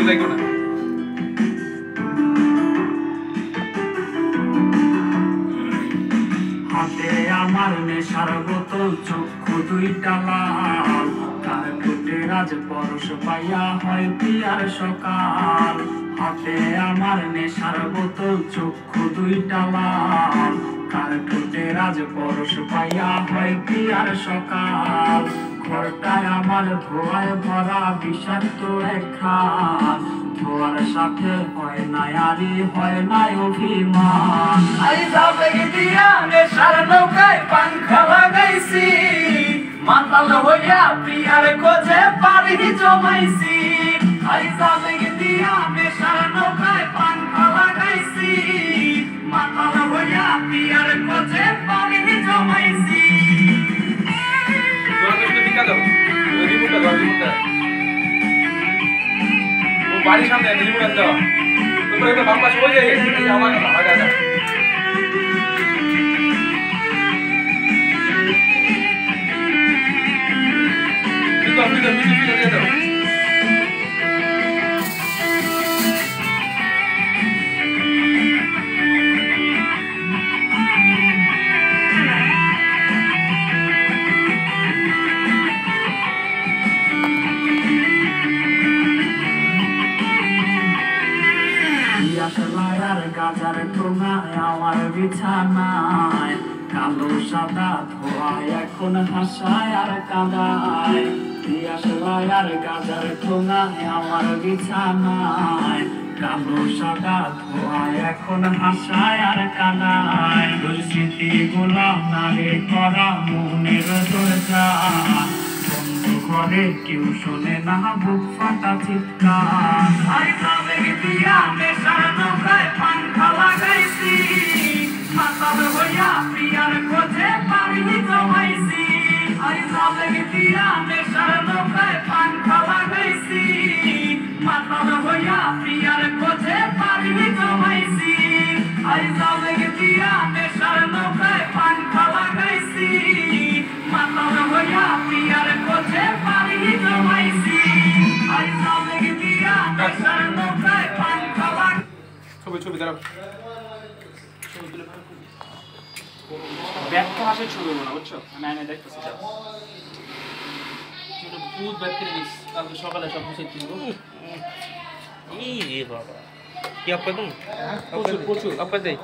লাগো না হাতে আমার নেশার বোতল চক্ষু দুইটা লাল কার ঠোঁটে রাজ পরশ পাইয়া হয় পিয়ার সকাল হাতে আমার নেশার বোতল চক্ষু দুইটা লাল কার ঠোঁটে রাজ পরশ পাইয়া হয় পিয়ার সকাল ঘরটায় আমার ধোয়ায় ভরা বিষাক্ত এক খাল ধোয়ার সাথে হয় না আরি হয় না অভিমান আই যাবে দিয়া নেশার নৌকায় পাংখা লাগাইছি মাতাল হইয়া পিয়ার খোঁজে পারি জমাইছি আই যাবে দিয়া নেশার নৌকায় পাংখা লাগাইছি মাতাল হইয়া পিয়ার খোঁজে পারি জমাইছি বাড়ির সামনে রিমোট আনতে হবে তোমরা একটু বাম পাশে বসে আমার আগে আগে কম্পিউটার মিউজিক দিয়ে দাও আসলার গাজার টোঙায় আমার বিছানায় কালো সাদা ধোয়ায় এখন হাসায় আর কাঁদায় আসলার গাজার টোঙায় আমার বিছানায় কালো সাদা ধোয়ায় এখন হাসায় আর কাঁদায় ওই স্মৃতিগুলো নারে করা মনের দরজা ঘরে কেউ শোনে না বুক ফাটা চিৎকার আই যাবে দিয়া নেশার নৌকায় পাংখা লাগাইছি মাতাল হইয়া পিয়ার খোঁজে পারি জমাইছি আই যাবে দিয়া নেশার নৌকায় পাংখা লাগাইছি মাতাল হইয়া পিয়ার খোঁজে পারি জমাইছি আই যাবে দিয়া নেশার নৌকায় পাংখা লাগাইছি মাতাল হইয়া পিয়ার খোঁজে পারি জমাইছি আই যাবে দিয়া নেশার নৌকায় পাংখা লাগাইছি ছবি দাঁড়াও ব্যাগটা হাসে ছবি না বুঝছো আমি দেখতেছি যাও ভূত ব্যাগ কিনে নিস কালকে সকালে সব বুঝে কিনবো এই রে বাবা কি আপনার প্রচুর আপনার দেয়